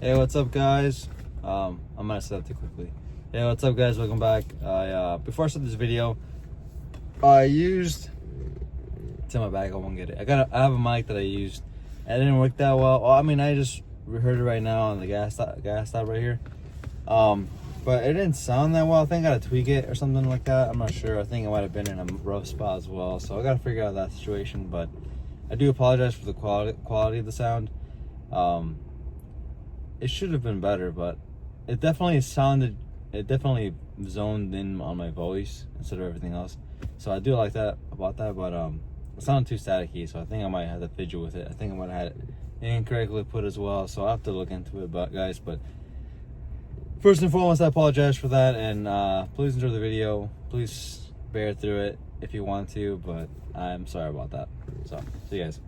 Hey, what's up, guys? I'm gonna say that too quickly. Hey, what's up, guys? Welcome back. Before I start this video, I used. It's in my bag. I won't get it. I have a mic that I used. And it didn't work that well. I mean, I just heard it right now on the gas stop right here. But it didn't sound that well. I think I gotta tweak it or something like that. I'm not sure. I think it might have been in a rough spot as well. So I gotta figure out that situation. But I do apologize for the quality of the sound. It should have been better, but it definitely zoned in on my voice instead of everything else. So I do like that about that, but it sounded too staticky, so I think I might have to fidget with it. I think I might have had it incorrectly put as well, so I'll have to look into it, guys. But first and foremost, I apologize for that, and please enjoy the video. Please bear through it if you want to, but I'm sorry about that. So, see you guys.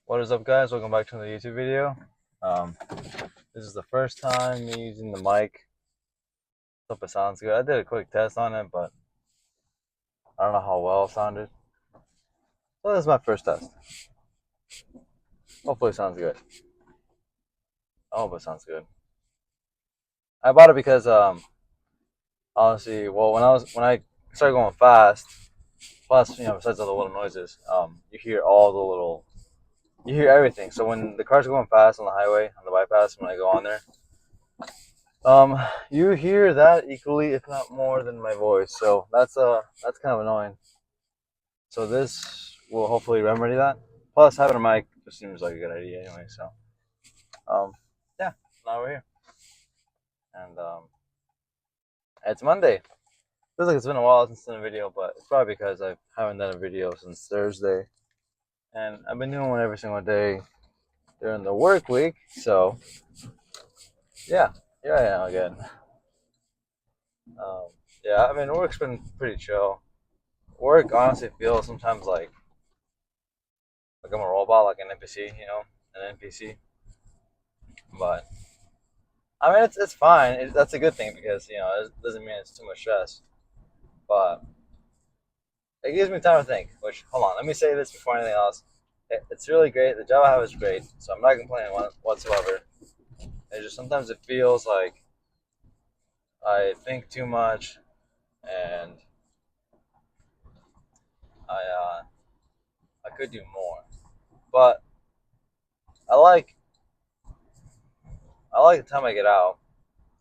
What is up, guys? Welcome back to another YouTube video. This is the first time me using the mic. Hope it sounds good. I did a quick test on it, but I don't know how well it sounded. So this is my first test. Hopefully it sounds good. I hope it sounds good. I bought it because honestly, well, when I started going fast, plus besides all the little noises, you hear everything. So when the cars are going fast on the highway, on the bypass, when I go on there, you hear that equally, if not more, than my voice. So that's kind of annoying. So this will hopefully remedy that. Plus, having a mic just seems like a good idea anyway. So, yeah, now we're here, and it's Monday. Feels like it's been a while since I've done a video, but it's probably because I haven't done a video since Thursday, and I've been doing one every single day during the work week. So, yeah, here I am again. Yeah, I mean, work's been pretty chill. Work honestly feels sometimes like I'm a robot, like an NPC, an NPC. But I mean, it's fine. That's a good thing because it doesn't mean it's too much stress. But it gives me time to think. Which, hold on, let me say this before anything else. It's really great. The job I have is great, so I'm not complaining whatsoever. It's just sometimes it feels like I think too much, and I could do more. But I like the time I get out,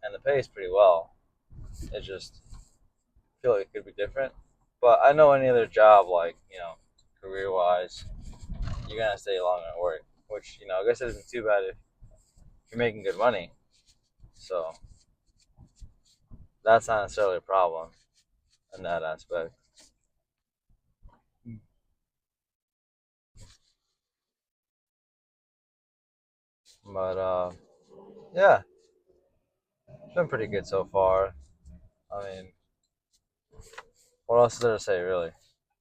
and the pay is pretty well. It just I feel like it could be different. But I know any other job, like career wise, you're gonna stay longer at work. Which I guess it isn't too bad if you're making good money. So that's not necessarily a problem in that aspect. But yeah, it's been pretty good so far. I mean, what else is there to say, really?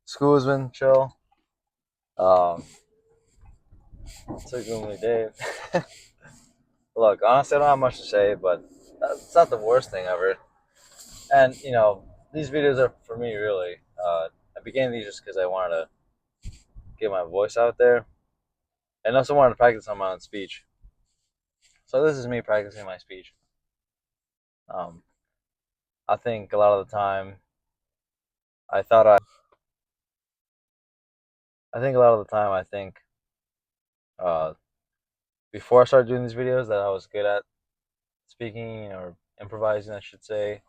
School's been chill. Um, it's a gloomy day. Look, honestly, I don't have much to say, but it's not the worst thing ever. And these videos are for me, really. I began these just because I wanted to get my voice out there, and also wanted to practice on my own speech. So this is me practicing my speech. Um, I think a lot of the time, I thought I think a lot of the time, I think uh, before I started doing these videos that I was good at speaking or improvising, I should say.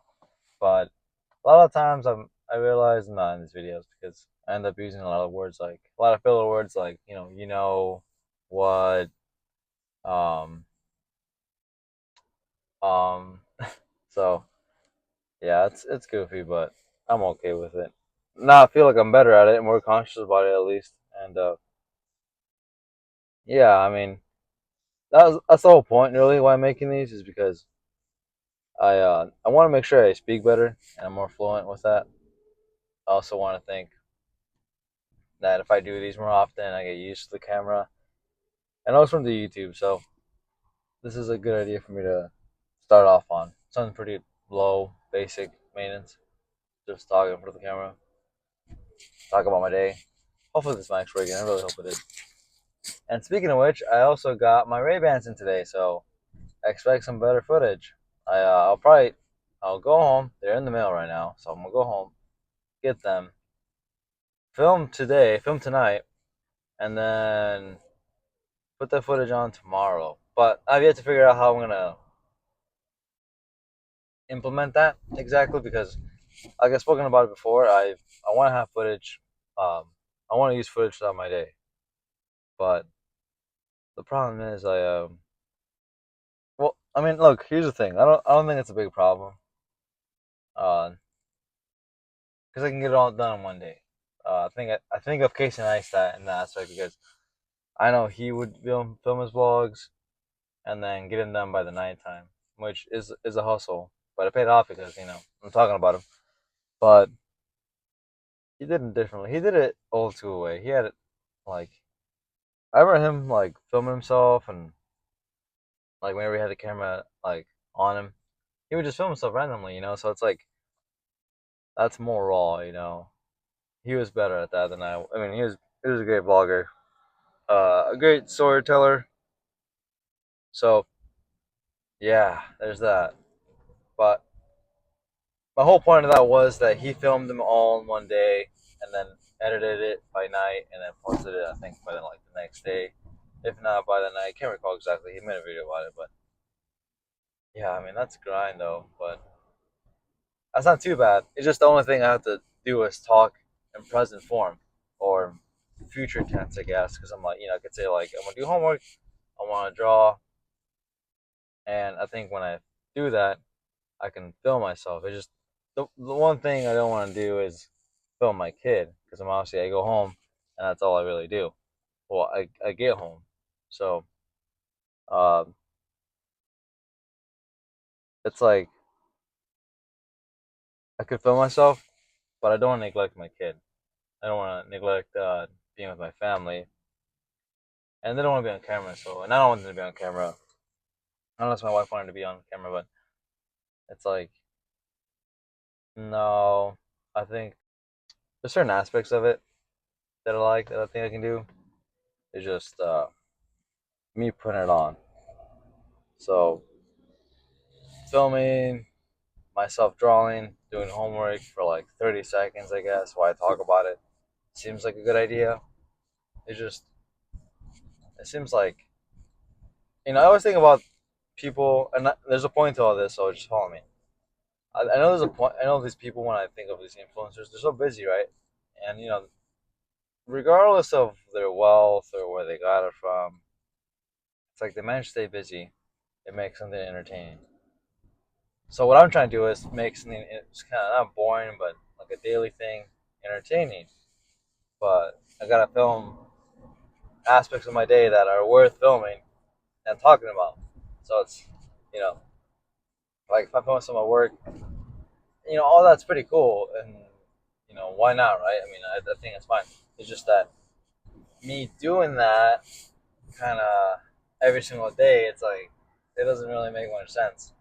But a lot of times I realize I'm not in these videos because I end up using a lot of words, like a lot of filler words, like what, um, um. So yeah, it's goofy, but I'm okay with it. Now I feel like I'm better at it, more conscious about it at least, and yeah, I mean that's the whole point, really, why I'm making these is because I want to make sure I speak better and I'm more fluent with that. I also want to think that if I do these more often, I get used to the camera, and also from the YouTube. So this is a good idea for me to start off on. Something pretty low, basic maintenance. Just talking in front of the camera, talk about my day. Hopefully this mic's working. I really hope it is. And speaking of which, I also got my Ray-Bans in today, so expect some better footage. I'll go home. They're in the mail right now, so I'm gonna go home, get them, film tonight, and then put the footage on tomorrow. But I've yet to figure out how I'm gonna implement that exactly because, like I've spoken about it before, I want to have footage. Um, I want to use footage throughout my day, but the problem is well, I mean, look, here's the thing. I don't think it's a big problem. Because I can get it all done in one day. I think of Casey Neistat in that aspect because I know he would film his vlogs and then get them done by the nighttime, which is a hustle. But it paid off because I'm talking about him. But he did it differently. He did it old school way. He had it like I remember him like filming himself and like whenever he had the camera like on him, he would just film himself randomly. So it's like that's more raw. He was better at that than I. I mean, he was a great vlogger, a great storyteller. So yeah, there's that. But my whole point of that was that he filmed them all in one day and then edited it by night and then posted it. I think by like the next day, if not by the night. I can't recall exactly. He made a video about it, but yeah, I mean that's grind though. But that's not too bad. It's just the only thing I have to do is talk in present form or future tense, I guess, because I'm like, I could say like I'm gonna do homework, I want to draw, and I think when I do that, I can film myself. It's just the one thing I don't want to do is film my kid because I go home and that's all I really do. Well, I get home, so um, it's like I could film myself, but I don't want to neglect my kid. I don't want to neglect being with my family, and they don't want to be on camera. And I don't want them to be on camera unless my wife wanted to be on camera. But it's like no, I think there's certain aspects of it that I like that I think I can do. It's just me putting it on. So filming myself drawing, doing homework for like 30 seconds, I guess, while I talk about it, seems like a good idea. It's just, it seems like, I always think about people, and there's a point to all this, so just follow me. I know there's a point, I know these people, when I think of these influencers, they're so busy, right? And, regardless of their wealth or where they got it from, it's like they manage to stay busy and make something entertaining. So what I'm trying to do is make something, it's kind of not boring, but like a daily thing, entertaining. But I gotta film aspects of my day that are worth filming and talking about. So it's, you know, like if I film some of my work, all that's pretty cool, and why not, right? I mean, I think it's fine. It's just that me doing that kind of every single day, it's like it doesn't really make much sense.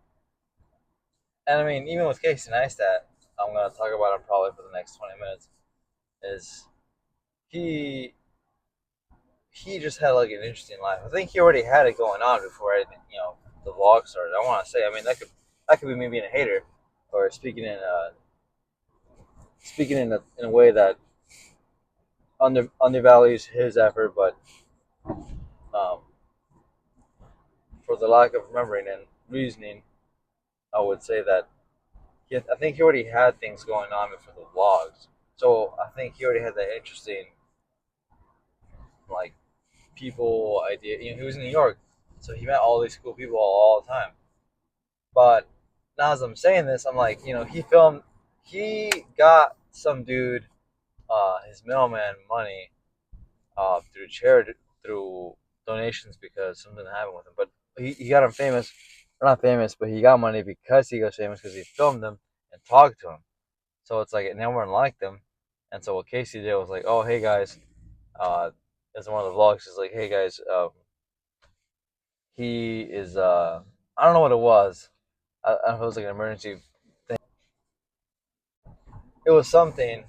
And I mean, even with Casey Neistat, I'm gonna talk about him probably for the next 20 minutes. Is he he just had like an interesting life. I think he already had it going on before the vlog started. I want to say, I mean, that could be me being a hater or speaking in a way that undervalues his effort, but um, for the lack of remembering and reasoning, I would say that I think he already had things going on before the vlogs. So I think he already had that interesting like people idea. He was in New York, so he met all these cool people all the time. But now as I'm saying this, I'm like, he got some dude, his mailman money, through charity, through donations because something happened with him. But he got him famous, or not famous, but he got money because he got famous because he filmed them and talked to him. So it's like, and everyone liked him. And so what Casey did was like, oh, hey guys, as one of the vlogs is like, hey guys, he is, I don't know what it was. I don't know if it was like an emergency. It was something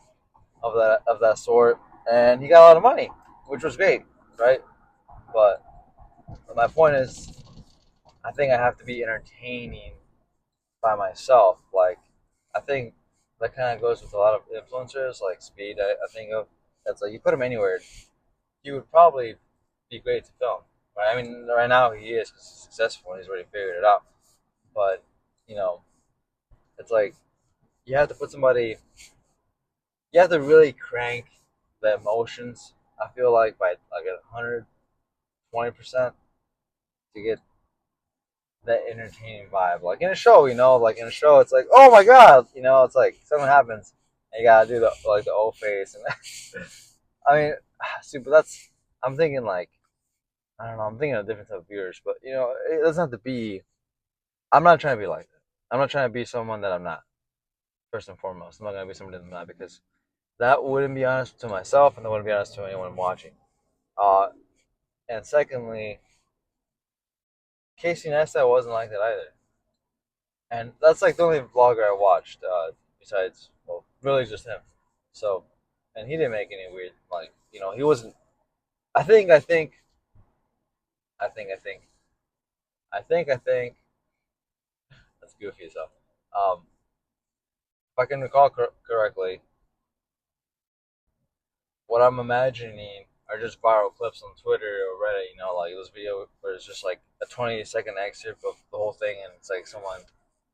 of that sort, and he got a lot of money, which was great, right? But my point is, I think I have to be entertaining by myself. Like, I think that kind of goes with a lot of influencers, like Speed. I think of that's like you put him anywhere, he would probably be great to film. Right? I mean, right now he is 'cause he's successful and he's already figured it out. But you know, it's like you have to put somebody. You have to really crank the emotions. I feel like by like 120% to get that entertaining vibe. Like in a show, like in a show, it's like, oh my god, it's like something happens, and you gotta do the O face, and I mean, see, but that's I'm thinking like I don't know, I'm thinking of different type of viewers, but it doesn't have to be. I'm not trying to be like that. I'm not trying to be someone that I'm not. First and foremost, I'm not gonna be somebody that I'm not because that wouldn't be honest to myself, and that wouldn't be honest to anyone watching. Uh, and secondly, Casey Neistat wasn't like that either. And that's like the only vlogger I watched besides, well, really just him. So, and he didn't make any weird like he wasn't. I think I think I think I think I think I think that's goofy stuff. If I can recall correctly, what I'm imagining are just viral clips on Twitter or Reddit. Like those videos where it's just like a 20-second excerpt of the whole thing, and it's like someone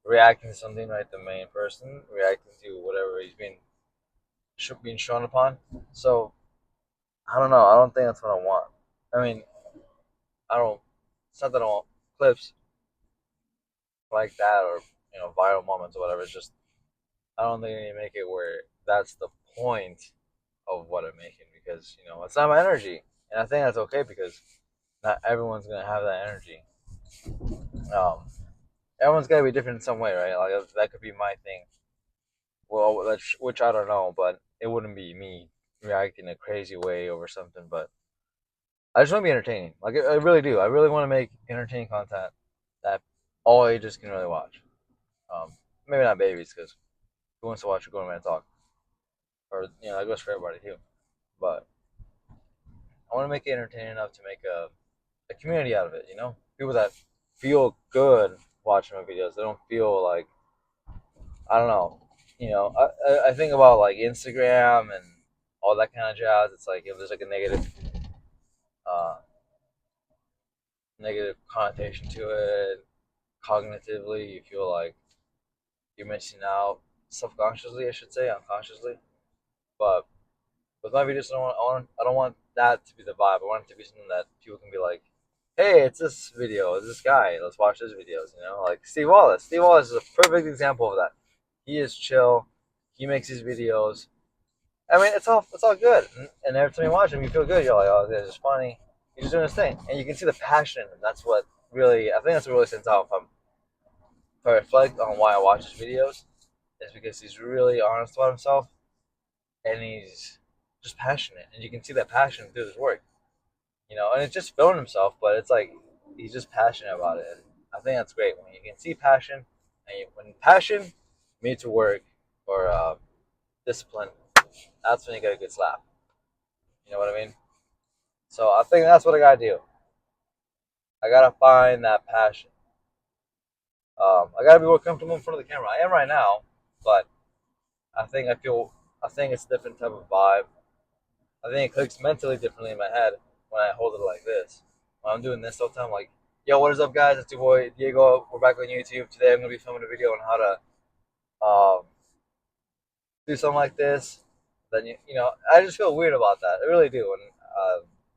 reacting to something, right? The main person reacting to whatever he's being shown upon. So I don't know. I don't think that's what I want. I mean, I don't. It's not that I want clips like that or viral moments or whatever. It's just I don't think I need to make it where that's the point of what I'm making because it's not my energy, and I think that's okay because not everyone's gonna have that energy. Um, everyone's gotta be different in some way, right? Like that could be my thing. Well, which I don't know, but it wouldn't be me reacting a crazy way over something. But I just want to be entertaining. Like I really do. I really want to make entertaining content that all ages can really watch. Um, maybe not babies, because who wants to watch a grown man talk? Or that goes for everybody too. But I want to make it entertaining enough to make a community out of it. People that feel good watching my videos. They don't feel like I don't know. I think about like Instagram and all that kind of jazz. It's like if there's like a uh, negative connotation to it, cognitively, you feel like you're missing out subconsciously, I should say, unconsciously. But with my videos, I don't want that to be the vibe. I want it to be something that people can be like, "Hey, it's this video. It's this guy. Let's watch his videos." Like Steve Wallace. Steve Wallace is a perfect example of that. He is chill. He makes these videos. I mean, it's all good. And every time you watch him, you feel good. You're like, "Oh, this is funny." He's just doing his thing, and you can see the passion. And that's what really, I think that's what really stands out. If I reflect on why I watch his videos, is because he's really honest about himself and he's just passionate, and you can see that passion through his work. And it's just filming himself, but it's like he's just passionate about it. And I think that's great when you can see passion, and when passion meets work or discipline, that's when you get a good slap. You know what I mean? So I think that's what I gotta do. I gotta find that passion. I gotta be more comfortable in front of the camera. I am right now, but I think it's a different type of vibe. I think it clicks mentally differently in my head when I hold it like this. When I'm doing this all the time, like, yo, what is up, guys? It's your boy Diego. We're back on YouTube. Today I'm going to be filming a video on how to do something like this. Then, I just feel weird about that. I really do. And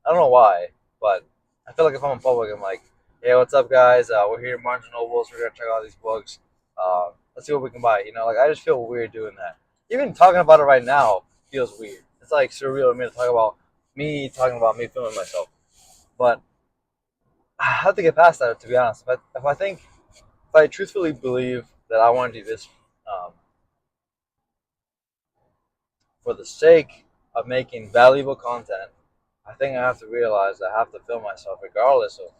I don't know why, but I feel like if I'm in public, I'm like, hey, what's up, guys? We're here at Barnes & Nobles. We're going to check out these books. Let's see what we can buy. Like, I just feel weird doing that. Even talking about it right now feels weird. It's like surreal to me to talk about me filming myself. But I have to get past that, to be honest. If I truthfully believe that I want to do this um, for the sake of making valuable content, I think I have to realize I have to film myself regardless of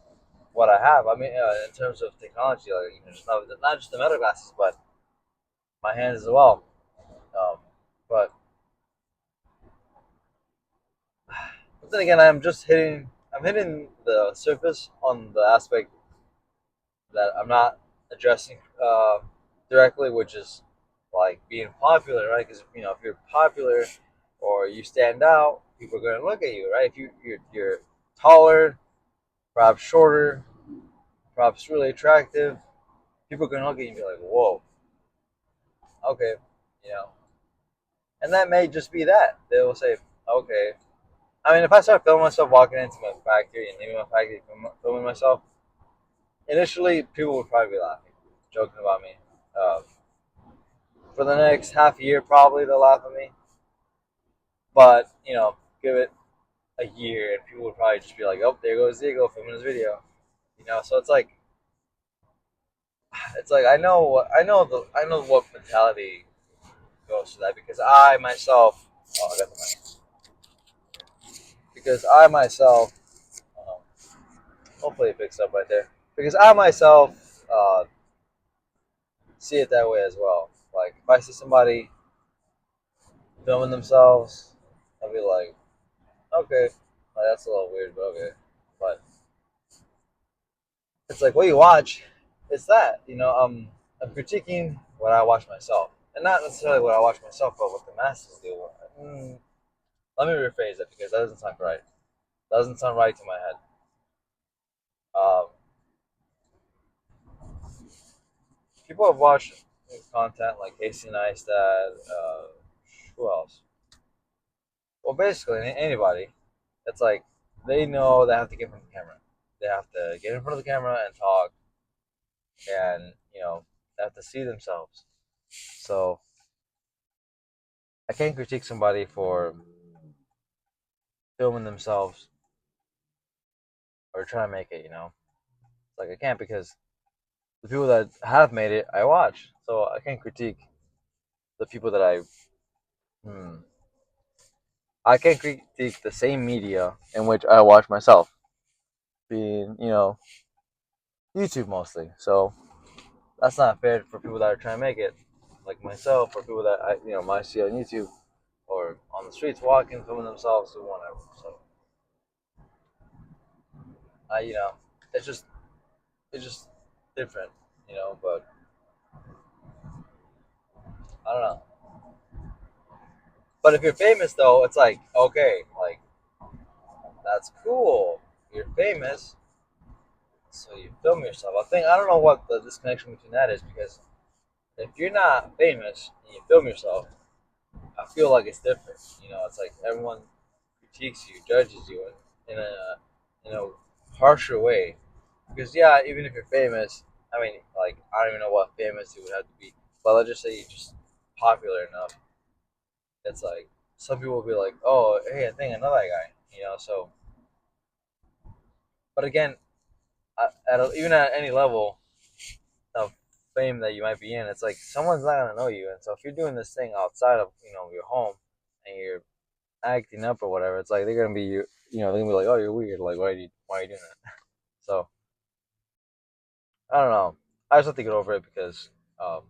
what I have. I mean, in terms of technology, like just not just the meta glasses, but my hands as well. Um, but then again, I'm hitting the surface on the aspect that I'm not addressing directly, which is like being popular, right? Because if you're popular or you stand out, people are going to look at you, right? If you're taller, perhaps shorter, perhaps really attractive, people are going to look at you and be like, "Whoa, okay," you know. And that may just be that they will say, "Okay." I mean, if I start filming myself walking into my factory and leaving my factory, filming myself, initially people would probably be laughing, joking about me. Uh, for the next half a year, probably they'll laugh at me. But give it a year, and people would probably just be like, "Oh, there goes Diego filming his video." So it's like I know what mentality goes to that because I myself, oh, I got the mic. Because I myself, um, hopefully it picks up right there. Because I myself see it that way as well. Like if I see somebody filming themselves, I'll be like, okay, that's a little weird, but okay. But it's like what you watch, it's that I'm critiquing what I watch myself, and not necessarily what I watch myself, but what the masses do. Let me rephrase that because that doesn't sound right. Doesn't sound right to my head. Um, People have watched content like Casey Neistat. Who else? Well, basically anybody. It's like they know they have to get in front of the camera. They have to get in front of the camera and talk, and they have to see themselves. So I can't critique somebody for filming themselves or trying to make it. It's like I can't because the people that have made it, I watch. So I can't critique the people that Hmm, I can't critique the same media in which I watch myself, being YouTube mostly. So that's not fair for people that are trying to make it, like myself, or people that I might see on YouTube or on the streets walking, filming themselves, or whatever. So I, it's just different, But I don't know. But if you're famous, though, it's like okay, like that's cool. You're famous, so you film yourself. I don't know what the disconnection between that is because if you're not famous and you film yourself, I feel like it's different. It's like everyone critiques you, judges you in a harsher way. Because yeah, even if you're famous, I mean, like I don't even know what famous you would have to be, but let's just say you're just popular enough. It's like some people will be like, "Oh, hey, I think another guy," So, but again, even at any level of fame that you might be in, it's like someone's not gonna know you, and so if you're doing this thing outside of your home and you're acting up or whatever, it's like they're gonna be they're gonna be like, "Oh, you're weird. Like, why are you doing that?" So I don't know. I just have to get over it because um,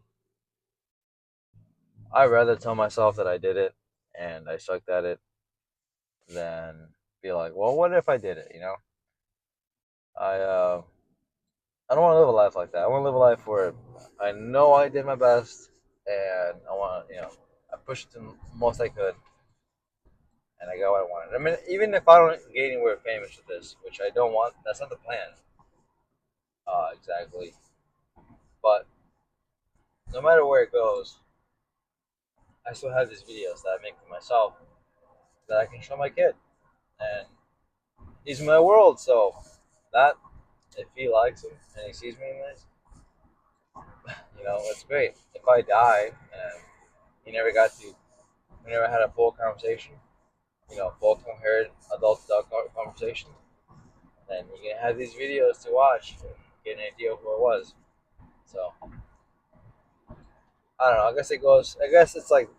I'd rather tell myself that I did it and I sucked at it than be like, well, what if I did it? I uh, I don't want to live a life like that. I want to live a life where I know I did my best and I want to, I pushed the most I could and I got what I wanted. I mean, even if I don't get anywhere famous with this, which I don't want, that's not the plan exactly. But no matter where it goes, I still have these videos that I make for myself that I can show my kid, and he's my world. So that if he likes him and he sees me in this, it's great. If I die and he never got to, we never had a full conversation, full coherent adult conversation, then you can have these videos to watch and get an idea of who it was. So I don't know. I guess it goes. I guess it's like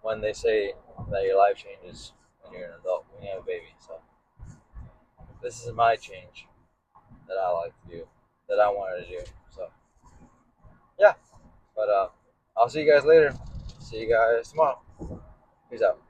when they say that your life changes when you're an adult, when you have a baby. So this is my change that I like to do, that I wanted to do. So yeah, but I'll see you guys later. See you guys tomorrow. Peace out.